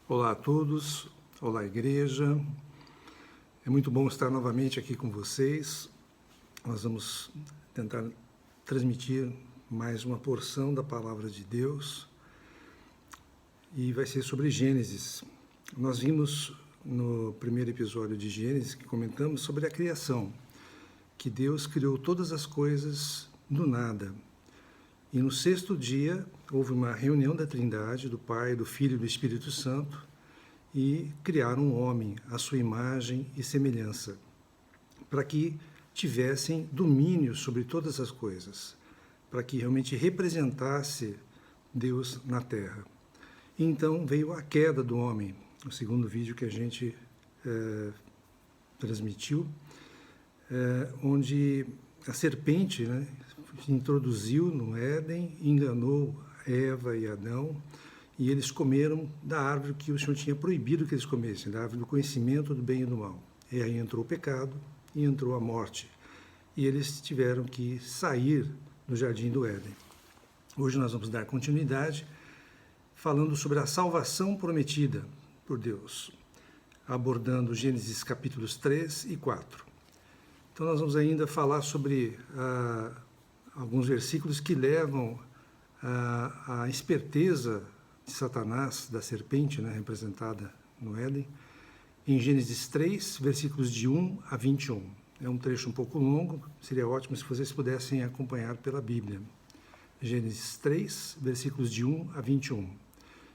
Olá a todos, olá igreja, é muito bom estar novamente aqui com vocês. Nós vamos tentar transmitir mais uma porção da Palavra de Deus e vai ser sobre Gênesis. Nós vimos no primeiro episódio de Gênesis que comentamos sobre a criação, que Deus criou todas as coisas do nada. E no sexto dia houve uma reunião da Trindade, do Pai, do Filho e do Espírito Santo, e criaram um homem à sua imagem e semelhança, para que tivessem domínio sobre todas as coisas, para que realmente representasse Deus na terra. E então veio a queda do homem, o segundo vídeo que a gente transmitiu, onde a serpente introduziu no Éden, enganou Eva e Adão, e eles comeram da árvore que o Senhor tinha proibido que eles comessem, da árvore do conhecimento do bem e do mal. E aí entrou o pecado e entrou a morte. E eles tiveram que sair do jardim do Éden. Hoje nós vamos dar continuidade falando sobre a salvação prometida por Deus, abordando Gênesis capítulos 3 e 4. Então nós vamos ainda falar sobre alguns versículos que levam à esperteza de Satanás, da serpente, representada no Éden, em Gênesis 3, versículos de 1 a 21. É um trecho um pouco longo, seria ótimo se vocês pudessem acompanhar pela Bíblia. Gênesis 3, versículos de 1 a 21.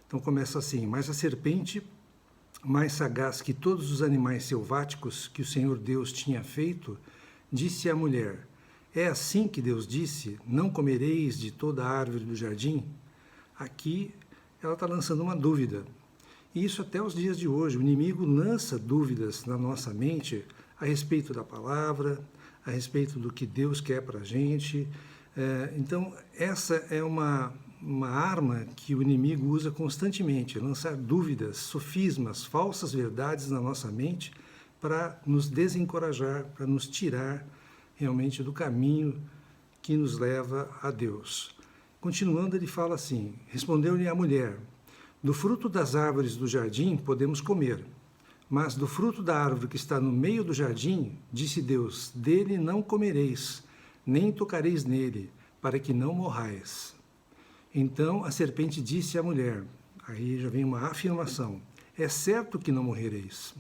Então começa assim: Mas a serpente, mais sagaz que todos os animais selváticos que o Senhor Deus tinha feito, disse à mulher: É assim que Deus disse, não comereis de toda a árvore do jardim? Aqui ela está lançando uma dúvida. E isso até os dias de hoje. O inimigo lança dúvidas na nossa mente a respeito da palavra, a respeito do que Deus quer para a gente. Então, essa é uma arma que o inimigo usa constantemente, lançar dúvidas, sofismas, falsas verdades na nossa mente para nos desencorajar, para nos tirar realmente do caminho que nos leva a Deus. Continuando, ele fala assim: Respondeu-lhe a mulher: Do fruto das árvores do jardim podemos comer, mas do fruto da árvore que está no meio do jardim, disse Deus, dele não comereis, nem tocareis nele, para que não morrais. Então a serpente disse à mulher, aí já vem uma afirmação: É certo que não morrereis.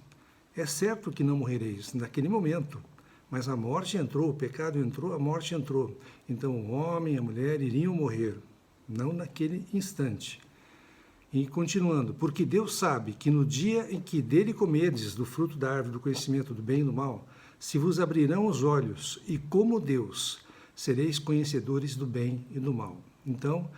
É certo que não morrereis naquele momento. Mas a morte entrou, o pecado entrou, a morte entrou. Então o homem e a mulher iriam morrer, não naquele instante. E continuando, porque Deus sabe que no dia em que dele comerdes do fruto da árvore do conhecimento do bem e do mal, se vos abrirão os olhos, e como Deus, sereis conhecedores do bem e do mal. Então,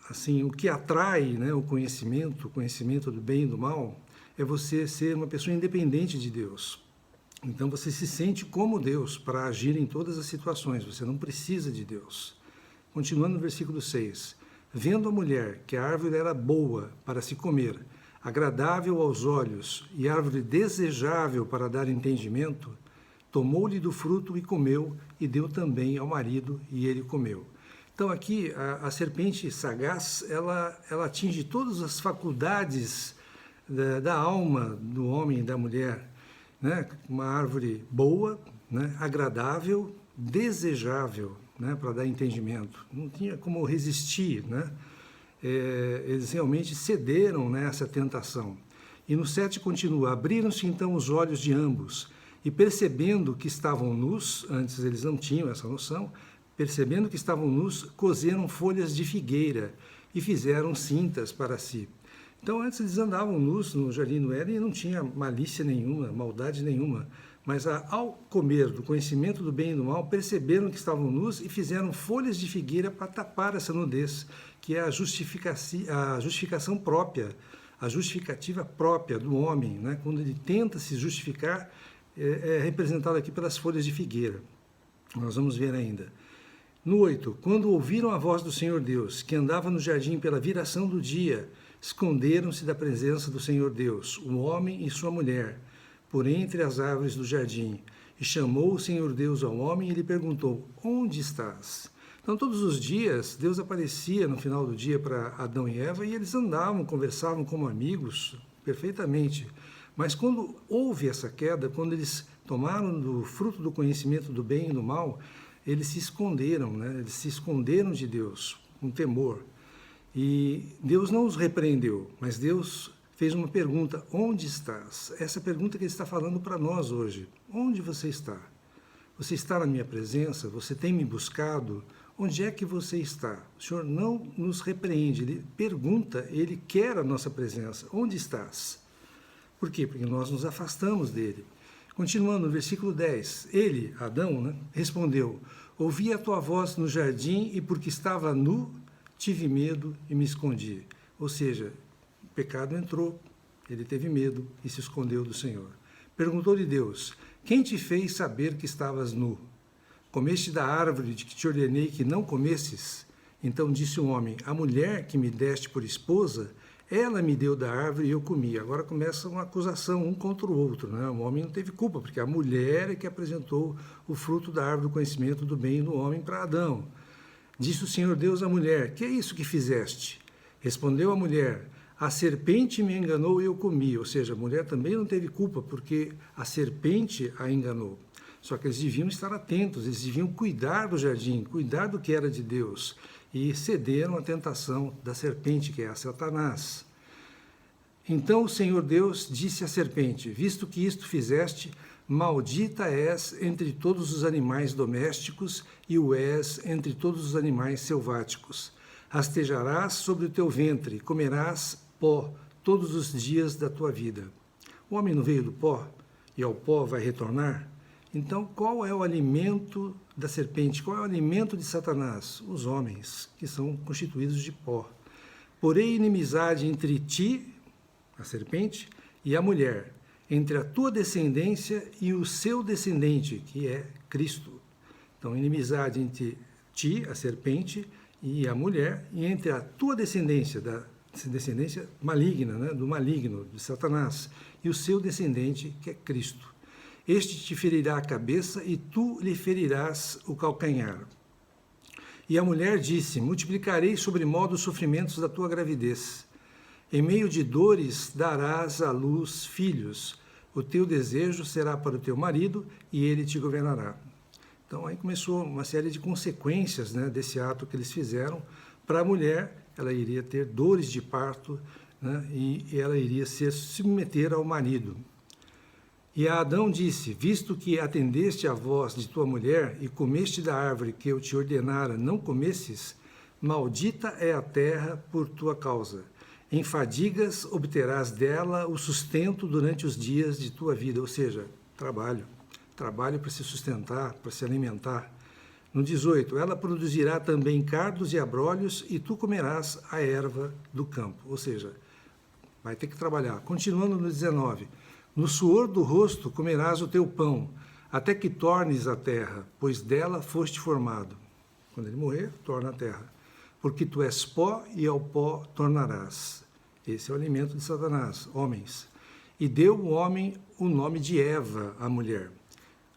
assim, o que atrai o conhecimento do bem e do mal, é você ser uma pessoa independente de Deus. Então você se sente como Deus para agir em todas as situações, você não precisa de Deus. Continuando no versículo 6, Vendo a mulher que a árvore era boa para se comer, agradável aos olhos e árvore desejável para dar entendimento, tomou-lhe do fruto e comeu, e deu também ao marido, e ele comeu. Então aqui a serpente sagaz, ela atinge todas as faculdades da alma do homem e da mulher, uma árvore boa, agradável, desejável, para dar entendimento. Não tinha como resistir, eles realmente cederam essa tentação. E no 7 continua: Abriram-se então os olhos de ambos, e percebendo que estavam nus, antes eles não tinham essa noção, percebendo que estavam nus, coseram folhas de figueira e fizeram cintas para si. Então, antes eles andavam nus no jardim do Éden e não tinha malícia nenhuma, maldade nenhuma. Mas ao comer do conhecimento do bem e do mal, perceberam que estavam nus e fizeram folhas de figueira para tapar essa nudez, que é a justificação própria, a justificativa própria do homem, quando ele tenta se justificar, é representado aqui pelas folhas de figueira. Nós vamos ver ainda. No 8, quando ouviram a voz do Senhor Deus, que andava no jardim pela viração do dia, esconderam-se da presença do Senhor Deus, o homem e sua mulher, por entre as árvores do jardim. E chamou o Senhor Deus ao homem e lhe perguntou: Onde estás? Então, todos os dias, Deus aparecia no final do dia para Adão e Eva e eles andavam, conversavam como amigos perfeitamente. Mas quando houve essa queda, quando eles tomaram do fruto do conhecimento do bem e do mal, eles se esconderam, né? Eles se esconderam de Deus, com temor. E Deus não os repreendeu, mas Deus fez uma pergunta: onde estás? Essa pergunta que Ele está falando para nós hoje. Onde você está? Você está na minha presença? Você tem me buscado? Onde é que você está? O Senhor não nos repreende, Ele pergunta, Ele quer a nossa presença. Onde estás? Por quê? Porque nós nos afastamos dEle. Continuando no versículo 10, ele, Adão, né, respondeu: ouvi a tua voz no jardim e porque estava nu, tive medo e me escondi. Ou seja, o pecado entrou, ele teve medo e se escondeu do Senhor. Perguntou-lhe Deus: quem te fez saber que estavas nu? Comeste da árvore de que te ordenei que não comesses? Então disse o homem: a mulher que me deste por esposa, ela me deu da árvore e eu comi. Agora começa uma acusação um contra o outro, né? O homem não teve culpa, porque a mulher é que apresentou o fruto da árvore do conhecimento do bem e do homem para Adão. Disse o Senhor Deus à mulher: que é isso que fizeste? Respondeu a mulher: a serpente me enganou e eu comi. Ou seja, a mulher também não teve culpa, porque a serpente a enganou. Só que eles deviam estar atentos, eles deviam cuidar do jardim, cuidar do que era de Deus. E cederam à tentação da serpente, que é a Satanás. Então o Senhor Deus disse à serpente: visto que isto fizeste, maldita és entre todos os animais domésticos e o és entre todos os animais selváticos. Rastejarás sobre o teu ventre, comerás pó todos os dias da tua vida. O homem não veio do pó e ao pó vai retornar? Então, qual é o alimento da serpente? Qual é o alimento de Satanás? Os homens, que são constituídos de pó. Porém, inimizade entre ti, a serpente, e a mulher, entre a tua descendência e o seu descendente, que é Cristo. Então, inimizade entre ti, a serpente, e a mulher, e entre a tua descendência, da descendência maligna, né, do maligno, de Satanás, e o seu descendente, que é Cristo. Este te ferirá a cabeça e tu lhe ferirás o calcanhar. E a mulher disse: multiplicarei sobremodo os sofrimentos da tua gravidez. Em meio de dores darás à luz filhos. O teu desejo será para o teu marido e ele te governará. Então aí começou uma série de consequências, né, desse ato que eles fizeram. Para a mulher, ela iria ter dores de parto, né, e ela iria se submeter ao marido. E a Adão disse: visto que atendeste à voz de tua mulher e comeste da árvore que eu te ordenara não comesses, maldita é a terra por tua causa. Em fadigas obterás dela o sustento durante os dias de tua vida. Ou seja, trabalho para se sustentar, para se alimentar. No 18, ela produzirá também cardos e abrolhos e tu comerás a erva do campo. Ou seja, vai ter que trabalhar. Continuando no 19, no suor do rosto comerás o teu pão, até que tornes a terra, pois dela foste formado. Quando ele morrer, torna a terra. Porque tu és pó e ao pó tornarás. Esse é o alimento de Satanás, homens. E deu o homem o nome de Eva, a mulher.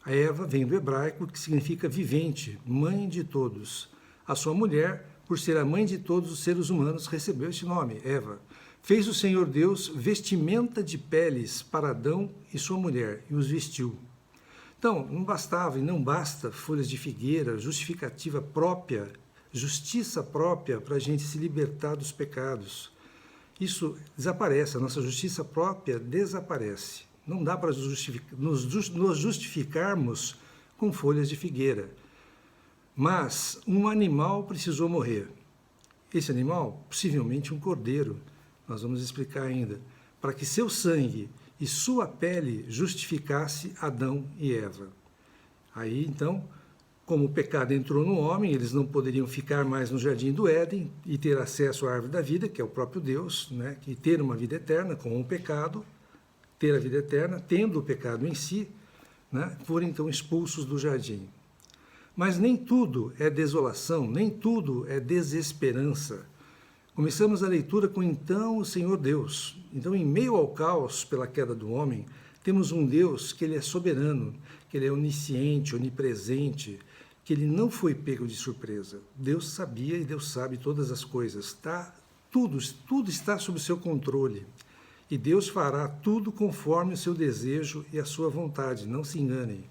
A Eva vem do hebraico, que significa vivente, mãe de todos. A sua mulher, por ser a mãe de todos os seres humanos, recebeu este nome, Eva. Fez o Senhor Deus vestimenta de peles para Adão e sua mulher, e os vestiu. Então, não bastava e não basta folhas de figueira, justificativa própria, justiça própria para a gente se libertar dos pecados. Isso desaparece, a nossa justiça própria desaparece. Não dá para nos justificarmos com folhas de figueira. Mas um animal precisou morrer. Esse animal, possivelmente um cordeiro, nós vamos explicar ainda, para que seu sangue e sua pele justificasse Adão e Eva. Aí, então, como o pecado entrou no homem, eles não poderiam ficar mais no jardim do Éden e ter acesso à árvore da vida, que é o próprio Deus, né? Que ter uma vida eterna com o pecado, ter a vida eterna, tendo o pecado em si, né? Foram então expulsos do jardim. Mas nem tudo é desolação, nem tudo é desesperança. Começamos a leitura com então o Senhor Deus. Então, em meio ao caos pela queda do homem, temos um Deus que ele é soberano, que ele é onisciente, onipresente, que ele não foi pego de surpresa. Deus sabia e Deus sabe todas as coisas. Tudo está sob o seu controle. E Deus fará tudo conforme o seu desejo e a sua vontade, não se enganem.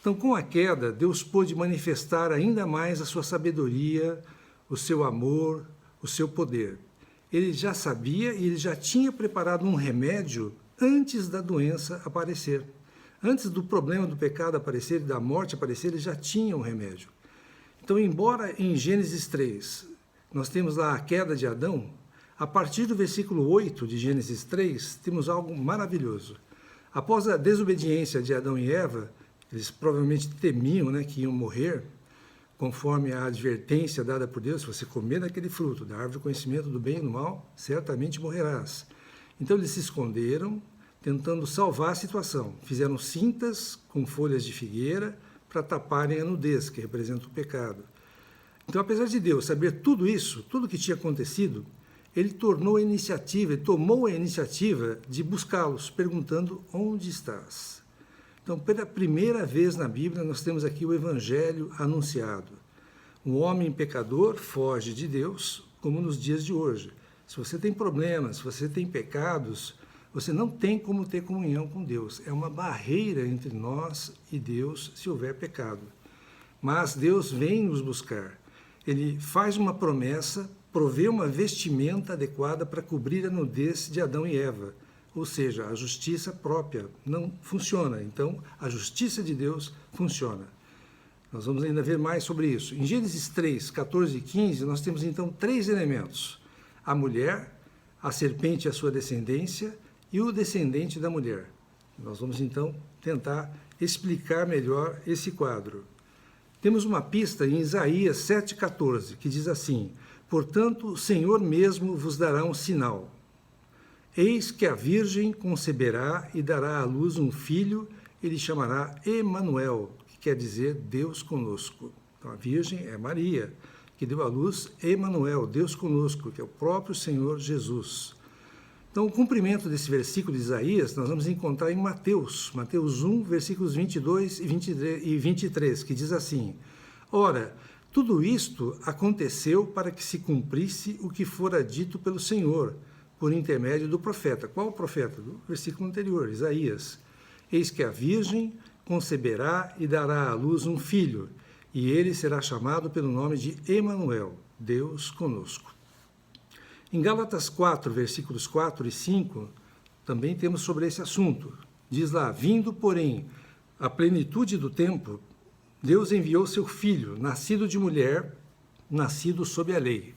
Então, com a queda, Deus pôde manifestar ainda mais a sua sabedoria, o seu amor, o seu poder. Ele já sabia e ele já tinha preparado um remédio antes da doença aparecer. Antes do problema do pecado aparecer e da morte aparecer, ele já tinha um remédio. Então, embora em Gênesis 3 nós temos lá a queda de Adão, a partir do versículo 8 de Gênesis 3, temos algo maravilhoso. Após a desobediência de Adão e Eva, eles provavelmente temiam, né, que iam morrer, conforme a advertência dada por Deus: se você comer daquele fruto, da árvore do conhecimento do bem e do mal, certamente morrerás. Então eles se esconderam, tentando salvar a situação. Fizeram cintas com folhas de figueira para taparem a nudez, que representa o pecado. Então, apesar de Deus saber tudo isso, tudo o que tinha acontecido, ele tomou a iniciativa de buscá-los, perguntando: onde estás? Então, pela primeira vez na Bíblia, nós temos aqui o Evangelho anunciado. Um homem pecador foge de Deus, como nos dias de hoje. Se você tem problemas, se você tem pecados, você não tem como ter comunhão com Deus. É uma barreira entre nós e Deus se houver pecado. Mas Deus vem nos buscar. Ele faz uma promessa, provê uma vestimenta adequada para cobrir a nudez de Adão e Eva. Ou seja, a justiça própria não funciona. Então, a justiça de Deus funciona. Nós vamos ainda ver mais sobre isso. Em Gênesis 3, 14 e 15, nós temos então 3 elementos: a mulher, a serpente e a sua descendência, e o descendente da mulher. Nós vamos então tentar explicar melhor esse quadro. Temos uma pista em Isaías 7,14, que diz assim: portanto, o Senhor mesmo vos dará um sinal. Eis que a virgem conceberá e dará à luz um filho, ele chamará Emanuel, que quer dizer Deus conosco. Então, a virgem é Maria, que deu à luz Emanuel, Deus conosco, que é o próprio Senhor Jesus. Então, o cumprimento desse versículo de Isaías nós vamos encontrar em Mateus 1, versículos 22 e 23, que diz assim: ora, tudo isto aconteceu para que se cumprisse o que fora dito pelo Senhor, por intermédio do profeta. Qual o profeta? Do versículo anterior, Isaías. Eis que a virgem conceberá e dará à luz um filho, e ele será chamado pelo nome de Emanuel, Deus conosco. Em Gálatas 4, versículos 4 e 5, também temos sobre esse assunto. Diz lá: vindo, porém, a plenitude do tempo, Deus enviou seu Filho, nascido de mulher, nascido sob a lei,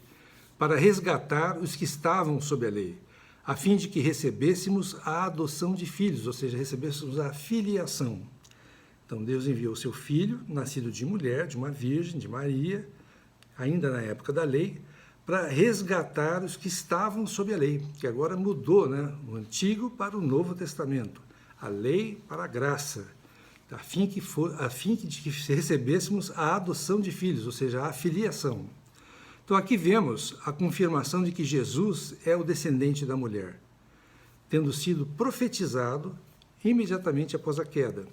para resgatar os que estavam sob a lei, a fim de que recebêssemos a adoção de filhos, ou seja, recebêssemos a filiação. Então, Deus enviou seu Filho, nascido de mulher, de uma virgem, de Maria, ainda na época da lei, para resgatar os que estavam sob a lei, que agora mudou, né? O Antigo para o Novo Testamento, a lei para a graça, a fim de que recebêssemos a adoção de filhos, ou seja, a filiação. Então aqui vemos a confirmação de que Jesus é o descendente da mulher, tendo sido profetizado imediatamente após a queda.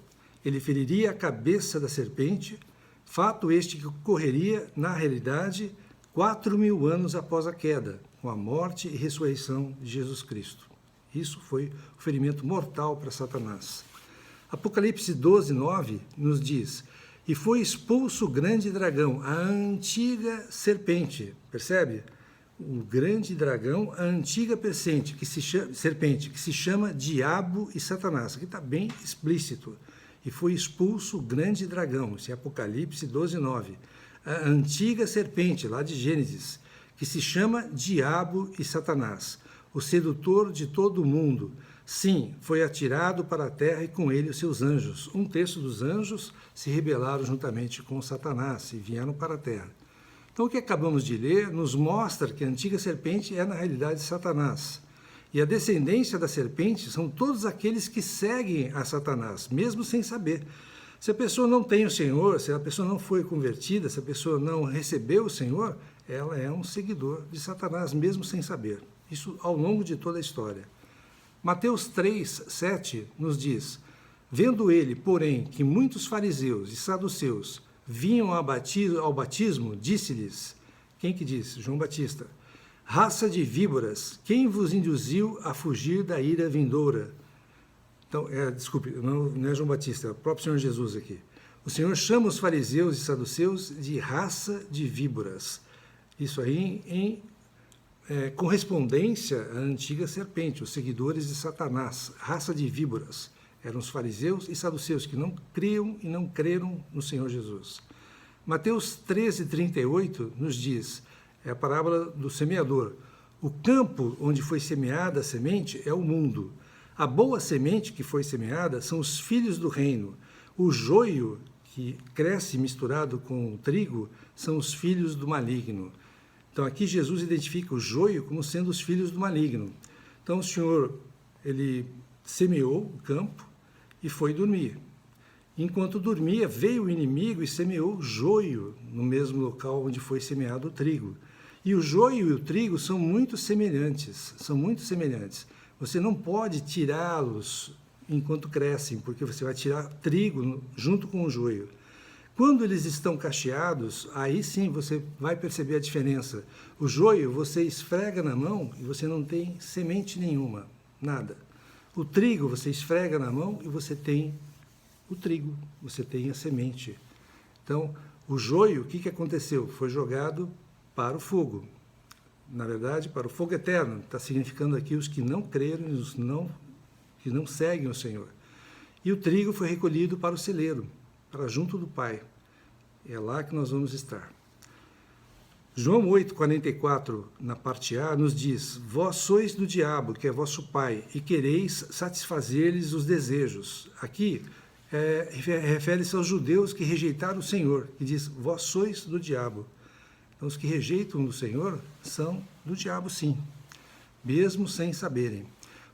Ele feriria a cabeça da serpente, fato este que ocorreria, na realidade, 4.000 anos após a queda, com a morte e ressurreição de Jesus Cristo. Isso foi o ferimento mortal para Satanás. Apocalipse 12, 9 nos diz: e foi expulso o grande dragão, a antiga serpente. Percebe? O grande dragão, a antiga serpente, que se chama Diabo e Satanás. Aqui está bem explícito. E foi expulso o grande dragão, isso é Apocalipse 12, 9. A antiga serpente, lá de Gênesis, que se chama Diabo e Satanás, o sedutor de todo o mundo. Sim, foi atirado para a terra e com ele os seus anjos. 1/3 dos anjos se rebelaram juntamente com Satanás e vieram para a terra. Então, o que acabamos de ler nos mostra que a antiga serpente é, na realidade, Satanás. E a descendência da serpente são todos aqueles que seguem a Satanás, mesmo sem saber. Se a pessoa não tem o Senhor, se a pessoa não foi convertida, se a pessoa não recebeu o Senhor, ela é um seguidor de Satanás, mesmo sem saber. Isso ao longo de toda a história. Mateus 3, 7 nos diz: vendo ele, porém, que muitos fariseus e saduceus vinham ao batismo, disse-lhes, quem que disse? João Batista, raça de víboras, quem vos induziu a fugir da ira vindoura? Então, desculpe, não é João Batista, é o próprio Senhor Jesus aqui. O Senhor chama os fariseus e saduceus de raça de víboras. Isso aí em correspondência à antiga serpente, os seguidores de Satanás, raça de víboras. Eram os fariseus e saduceus que não criam e não creram no Senhor Jesus. Mateus 13:38 nos diz, é a parábola do semeador. O campo onde foi semeada a semente é o mundo. A boa semente que foi semeada são os filhos do reino. O joio que cresce misturado com o trigo são os filhos do maligno. Então aqui Jesus identifica o joio como sendo os filhos do maligno. Então o Senhor, ele semeou o campo e foi dormir. Enquanto dormia, veio o inimigo e semeou o joio no mesmo local onde foi semeado o trigo. E o joio e o trigo são muito semelhantes, Você não pode tirá-los enquanto crescem, porque você vai tirar trigo junto com o joio. Quando eles estão cacheados, aí sim você vai perceber a diferença. O joio você esfrega na mão e você não tem semente nenhuma, nada. O trigo você esfrega na mão e você tem o trigo, você tem a semente. Então, o joio, o que aconteceu? Foi jogado para o fogo. Na verdade, para o fogo eterno. Está significando aqui os que não creram, os que não seguem o Senhor. E o trigo foi recolhido para o celeiro, para junto do Pai. É lá que nós vamos estar. João 8,44, na parte A, nos diz, vós sois do diabo, que é vosso pai, e quereis satisfazer-lhes os desejos. Aqui, refere-se aos judeus que rejeitaram o Senhor, que diz, vós sois do diabo. Então, os que rejeitam o Senhor são do diabo, sim, mesmo sem saberem.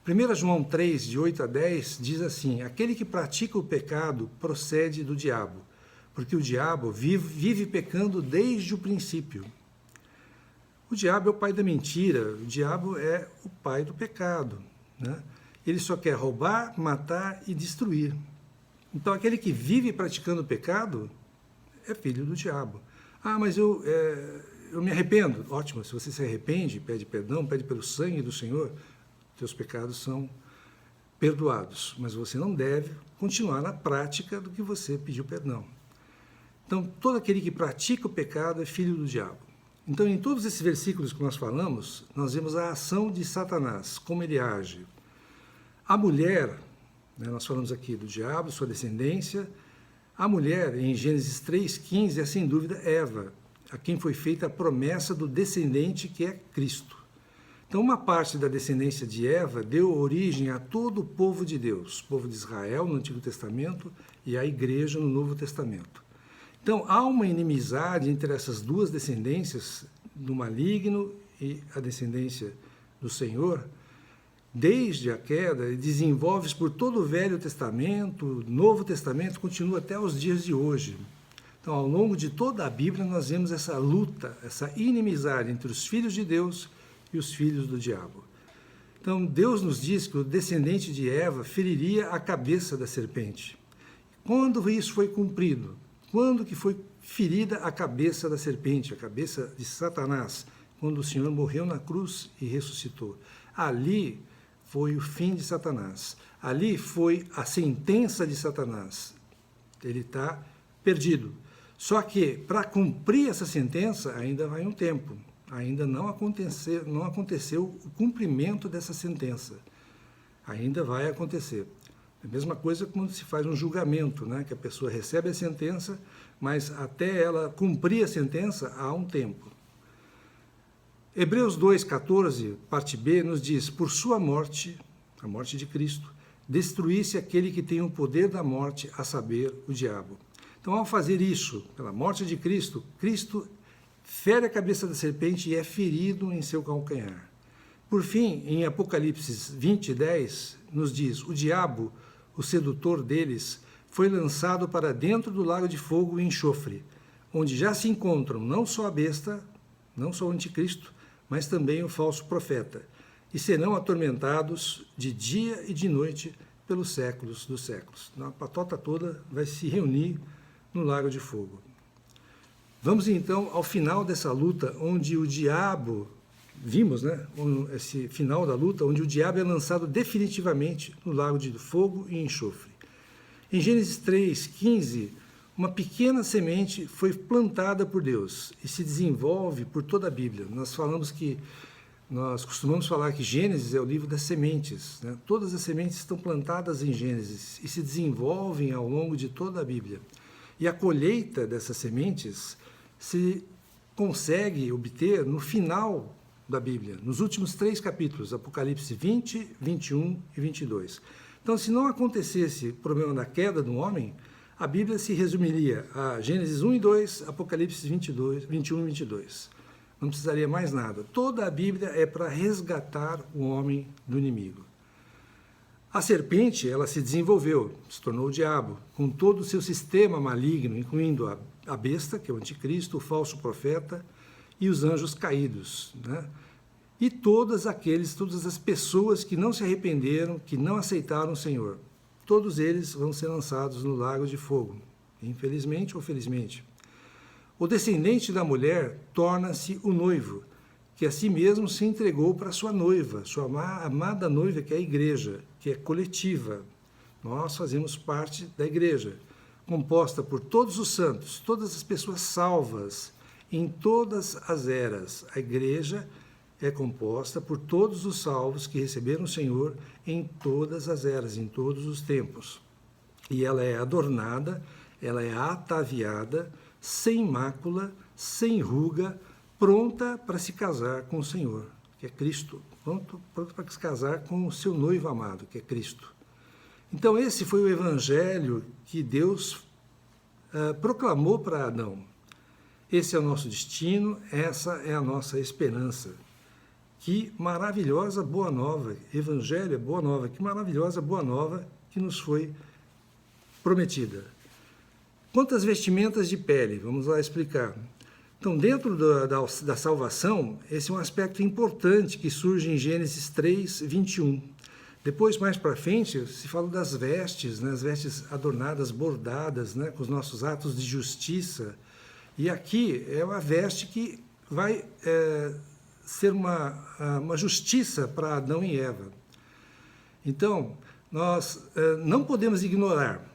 1 João 3, de 8 a 10, diz assim, aquele que pratica o pecado procede do diabo, porque o diabo vive pecando desde o princípio. O diabo é o pai da mentira, o diabo é o pai do pecado, né? Ele só quer roubar, matar e destruir. Então, aquele que vive praticando o pecado é filho do diabo. Ah, mas eu me arrependo. Ótimo, se você se arrepende, pede perdão, pede pelo sangue do Senhor, teus pecados são perdoados. Mas você não deve continuar na prática do que você pediu perdão. Então, todo aquele que pratica o pecado é filho do diabo. Então, em todos esses versículos que nós falamos, nós vemos a ação de Satanás, como ele age. A mulher, né, nós falamos aqui do diabo, sua descendência. A mulher, em Gênesis 3,15, é sem dúvida Eva, a quem foi feita a promessa do descendente que é Cristo. Então, uma parte da descendência de Eva deu origem a todo o povo de Deus, o povo de Israel no Antigo Testamento e a igreja no Novo Testamento. Então, há uma inimizade entre essas duas descendências, do maligno e a descendência do Senhor, desde a queda, e desenvolve-se por todo o Velho Testamento, o Novo Testamento, continua até os dias de hoje. Então, ao longo de toda a Bíblia, nós vemos essa luta, essa inimizade entre os filhos de Deus e os filhos do diabo. Então, Deus nos diz que o descendente de Eva feriria a cabeça da serpente. Quando isso foi cumprido? Quando que foi ferida a cabeça da serpente, a cabeça de Satanás? Quando o Senhor morreu na cruz e ressuscitou. Ali foi o fim de Satanás. Ali foi a sentença de Satanás. Ele está perdido. Só que, para cumprir essa sentença, ainda vai um tempo. Ainda não aconteceu o cumprimento dessa sentença. Ainda vai acontecer. É a mesma coisa quando se faz um julgamento, né? Que a pessoa recebe a sentença, mas até ela cumprir a sentença, há um tempo. Hebreus 2,14, parte B, nos diz, por sua morte, a morte de Cristo, destruísse aquele que tem o poder da morte, a saber, o diabo. Então, ao fazer isso, pela morte de Cristo, Cristo fere a cabeça da serpente e é ferido em seu calcanhar. Por fim, em Apocalipse 20:10, nos diz, o diabo, o sedutor deles, foi lançado para dentro do lago de fogo e enxofre, onde já se encontram não só a besta, não só o anticristo, mas também o falso profeta, e serão atormentados de dia e de noite pelos séculos dos séculos. A patota toda vai se reunir no lago de fogo. Vamos então ao final dessa luta, onde o diabo, vimos, né, esse final da luta, onde o diabo é lançado definitivamente no lago de fogo e enxofre. Em Gênesis 3:15, uma pequena semente foi plantada por Deus e se desenvolve por toda a Bíblia. Nós costumamos falar que Gênesis é o livro das sementes, né? Todas as sementes estão plantadas em Gênesis e se desenvolvem ao longo de toda a Bíblia. E a colheita dessas sementes se consegue obter no final da Bíblia, nos últimos 3 capítulos, Apocalipse 20, 21 e 22. Então, se não acontecesse o problema da queda do homem, a Bíblia se resumiria a Gênesis 1 e 2, Apocalipse 22, 21 e 22. Não precisaria mais nada. Toda a Bíblia é para resgatar o homem do inimigo. A serpente, ela se desenvolveu, se tornou o diabo, com todo o seu sistema maligno, incluindo a besta, que é o anticristo, o falso profeta e os anjos caídos, né? E todas as pessoas que não se arrependeram, que não aceitaram o Senhor. Todos eles vão ser lançados no lago de fogo, infelizmente ou felizmente. O descendente da mulher torna-se o noivo, que a si mesmo se entregou para sua noiva, sua amada noiva, que é a igreja, que é coletiva. Nós fazemos parte da igreja, composta por todos os santos, todas as pessoas salvas, em todas as eras. A igreja é composta por todos os salvos que receberam o Senhor em todas as eras, em todos os tempos. E ela é adornada, ela é ataviada, sem mácula, sem ruga, pronta para se casar com o Senhor, que é Cristo, pronto para se casar com o seu noivo amado, que é Cristo. Então esse foi o evangelho que Deus proclamou para Adão. Esse é o nosso destino, essa é a nossa esperança. Que maravilhosa boa nova, evangelho é boa nova, que maravilhosa boa nova que nos foi prometida. Quanto às vestimentas de pele, vamos lá explicar. Então, dentro da salvação, esse é um aspecto importante que surge em Gênesis 3, 21. Depois, mais para frente, se fala das vestes, né, as vestes adornadas, bordadas, né, com os nossos atos de justiça. E aqui é uma veste que vai ser uma justiça para Adão e Eva. Então, nós não podemos ignorar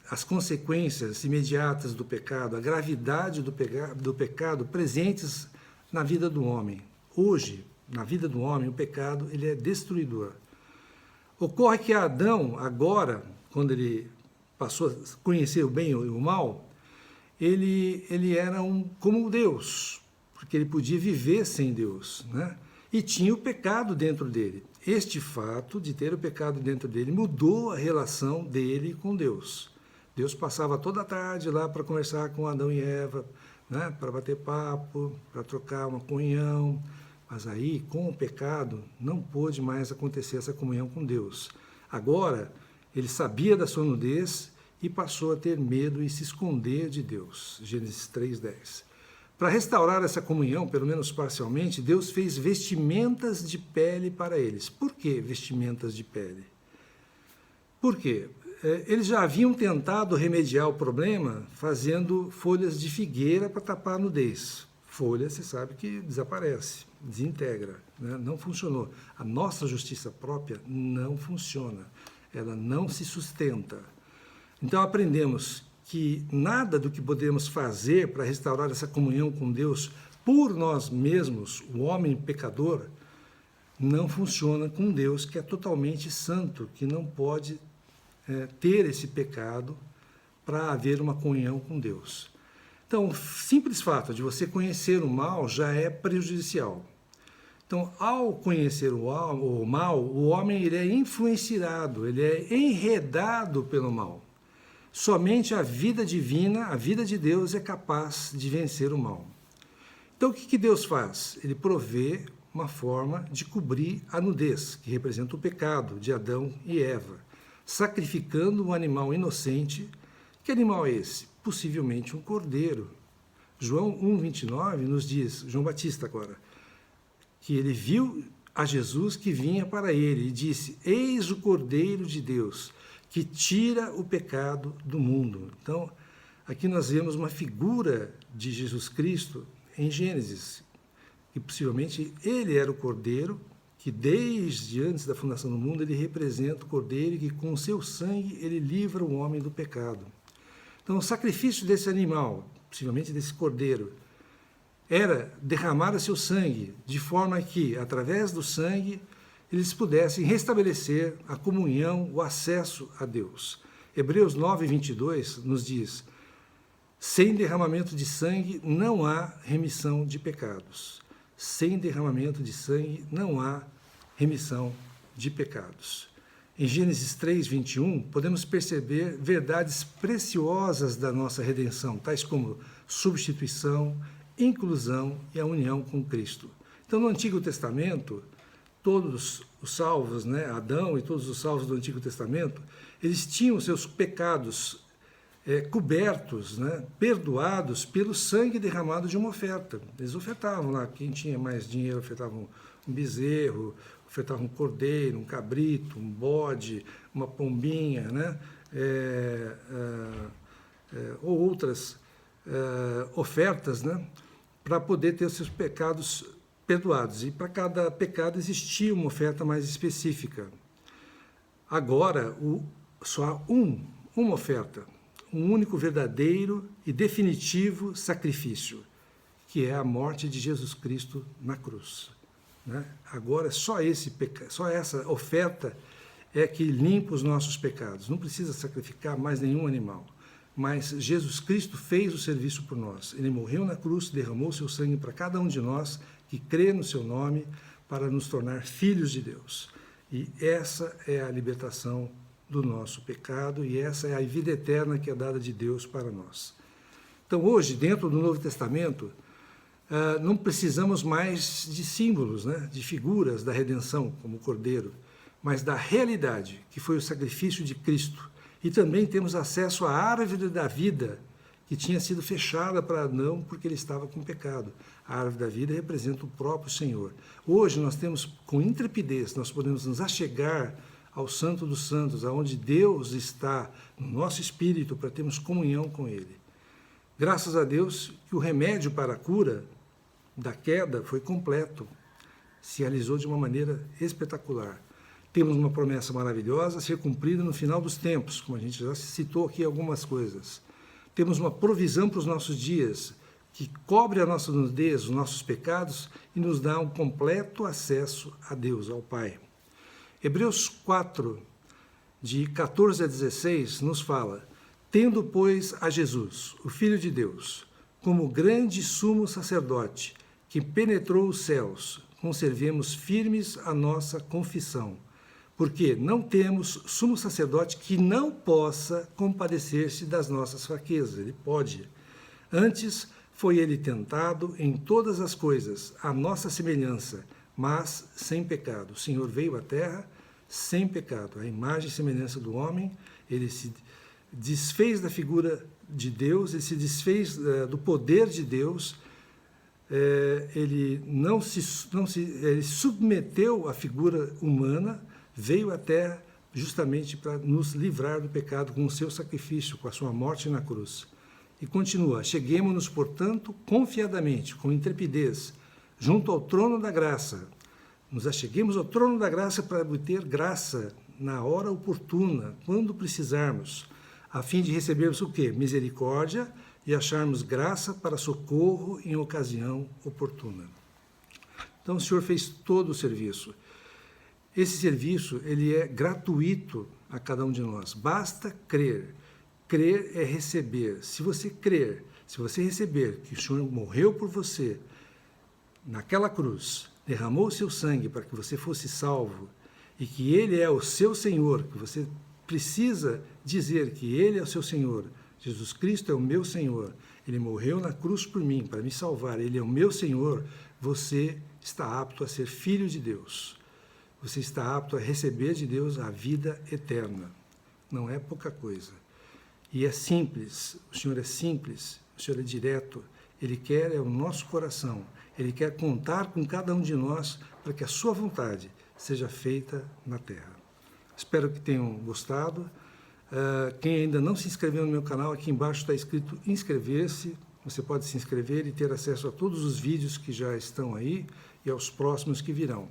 as consequências imediatas do pecado, a gravidade do pecado presentes na vida do homem. Hoje, na vida do homem, o pecado ele é destruidor. Ocorre que Adão, agora, quando ele passou a conhecer o bem e o mal, ele era como Deus, porque ele podia viver sem Deus, né? E tinha o pecado dentro dele. Este fato de ter o pecado dentro dele mudou a relação dele com Deus. Deus passava toda a tarde lá para conversar com Adão e Eva, né, para bater papo, para trocar uma comunhão. Mas aí, com o pecado, não pôde mais acontecer essa comunhão com Deus. Agora, ele sabia da sua nudez e passou a ter medo e se esconder de Deus. Gênesis 3:10. Para restaurar essa comunhão, pelo menos parcialmente, Deus fez vestimentas de pele para eles. Por que vestimentas de pele? Por quê? Eles já haviam tentado remediar o problema fazendo folhas de figueira para tapar a nudez. Folha, você sabe que desaparece, desintegra, né? Não funcionou. A nossa justiça própria não funciona, ela não se sustenta. Então aprendemos que nada do que podemos fazer para restaurar essa comunhão com Deus por nós mesmos, o homem pecador, não funciona com Deus, que é totalmente santo, que não pode ter esse pecado para haver uma comunhão com Deus. Então, o simples fato de você conhecer o mal já é prejudicial. Então, ao conhecer o mal, o homem ele é influenciado, ele é enredado pelo mal. Somente a vida divina, a vida de Deus é capaz de vencer o mal. Então, o que Deus faz? Ele provê uma forma de cobrir a nudez, que representa o pecado de Adão e Eva, sacrificando um animal inocente. Que animal é esse? Possivelmente um cordeiro. João 1,29 nos diz, João Batista agora, que ele viu a Jesus que vinha para ele e disse: eis o Cordeiro de Deus, que tira o pecado do mundo. Então, Aqui nós vemos uma figura de Jesus Cristo em Gênesis, que possivelmente ele era o Cordeiro, que desde antes da fundação do mundo ele representa o Cordeiro e que com o seu sangue ele livra o homem do pecado. Então o sacrifício desse animal, possivelmente desse Cordeiro, era derramar o seu sangue, de forma que, através do sangue, eles pudessem restabelecer a comunhão, o acesso a Deus. Hebreus 9, 22 nos diz: sem derramamento de sangue não há remissão de pecados. Sem derramamento de sangue não há remissão de pecados. Em Gênesis 3, 21, podemos perceber verdades preciosas da nossa redenção, tais como substituição, inclusão e a união com Cristo. Então, no Antigo Testamento, todos os salvos, Adão e todos os salvos do Antigo Testamento, eles tinham seus pecados cobertos, perdoados pelo sangue derramado de uma oferta. Eles ofertavam lá, quem tinha mais dinheiro ofertava um bezerro, ofertava um cordeiro, um cabrito, um bode, uma pombinha, ou outras ofertas, para poder ter os seus pecados perdoados. E para cada pecado existia uma oferta mais específica. Agora, só há uma oferta, um único verdadeiro e definitivo sacrifício, que é a morte de Jesus Cristo na cruz. Agora, só essa oferta é que limpa os nossos pecados. Não precisa sacrificar mais nenhum animal. Mas Jesus Cristo fez o serviço por nós. Ele morreu na cruz, derramou seu sangue para cada um de nós que crê no seu nome para nos tornar filhos de Deus. E essa é a libertação do nosso pecado e essa é a vida eterna que é dada de Deus para nós. Então, hoje, dentro do Novo Testamento, não precisamos mais de símbolos, de figuras da redenção, como o Cordeiro, mas da realidade, que foi o sacrifício de Cristo. E também temos acesso à árvore da vida, que tinha sido fechada para Adão porque ele estava com pecado. A árvore da vida representa o próprio Senhor. Hoje nós temos, com intrepidez, nós podemos nos achegar ao Santo dos Santos, aonde Deus está no nosso espírito para termos comunhão com Ele. Graças a Deus que o remédio para a cura da queda foi completo, se realizou de uma maneira espetacular. Temos uma promessa maravilhosa a ser cumprida no final dos tempos, como a gente já citou aqui algumas coisas. Temos uma provisão para os nossos dias, que cobre a nossa nudez, os nossos pecados, e nos dá um completo acesso a Deus, ao Pai. Hebreus 4, de 14 a 16, nos fala: tendo, pois, a Jesus, o Filho de Deus, como grande sumo sacerdote, que penetrou os céus, conservemos firmes a nossa confissão, porque não temos sumo sacerdote que não possa compadecer-se das nossas fraquezas. Ele pode. Antes, foi ele tentado em todas as coisas, à nossa semelhança, mas sem pecado. O Senhor veio à terra sem pecado. A imagem e semelhança do homem, ele se desfez da figura de Deus, ele se desfez do poder de Deus, ele ele submeteu a figura humana, veio à terra justamente para nos livrar do pecado com o seu sacrifício, com a sua morte na cruz. E continua: cheguemo-nos, portanto, confiadamente, com intrepidez, junto ao trono da graça. Nos acheguemos ao trono da graça para obter graça na hora oportuna, quando precisarmos, a fim de recebermos o quê? Misericórdia e acharmos graça para socorro em ocasião oportuna. Então o Senhor fez todo o serviço. Esse serviço, ele é gratuito a cada um de nós. Basta crer. Crer é receber. Se você crer, se você receber que o Senhor morreu por você naquela cruz, derramou o seu sangue para que você fosse salvo e que Ele é o seu Senhor, que você precisa dizer que Ele é o seu Senhor, Jesus Cristo é o meu Senhor, Ele morreu na cruz por mim, para me salvar, Ele é o meu Senhor, você está apto a ser filho de Deus. Você está apto a receber de Deus a vida eterna. Não é pouca coisa. E é simples, o Senhor é simples, o Senhor é direto, Ele quer o nosso coração, Ele quer contar com cada um de nós para que a sua vontade seja feita na terra. Espero que tenham gostado. Quem ainda não se inscreveu no meu canal, aqui embaixo está escrito inscrever-se. Você pode se inscrever e ter acesso a todos os vídeos que já estão aí e aos próximos que virão.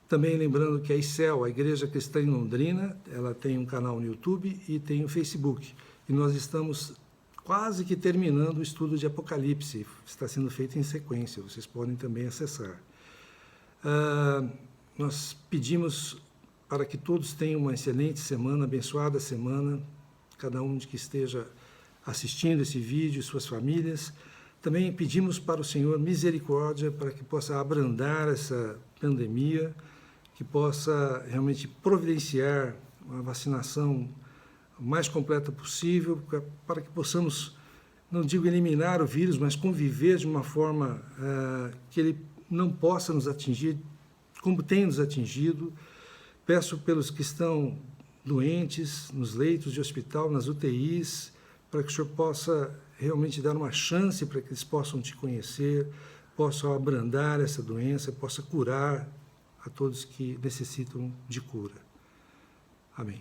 Também lembrando que a ICEL, a Igreja Cristã em Londrina, ela tem um canal no YouTube e tem o Facebook. E nós estamos quase que terminando o estudo de Apocalipse. Está sendo feito em sequência, vocês podem também acessar. Nós pedimos para que todos tenham uma excelente semana, abençoada semana, cada um que esteja assistindo esse vídeo, suas famílias. Também pedimos para o Senhor misericórdia para que possa abrandar essa pandemia, que possa realmente providenciar uma vacinação mais completa possível, para que possamos, não digo eliminar o vírus, mas conviver de uma forma que ele não possa nos atingir como tem nos atingido. Peço pelos que estão doentes, nos leitos de hospital, nas UTIs, para que o Senhor possa realmente dar uma chance para que eles possam te conhecer, possam abrandar essa doença, possa curar a todos que necessitam de cura. Amém.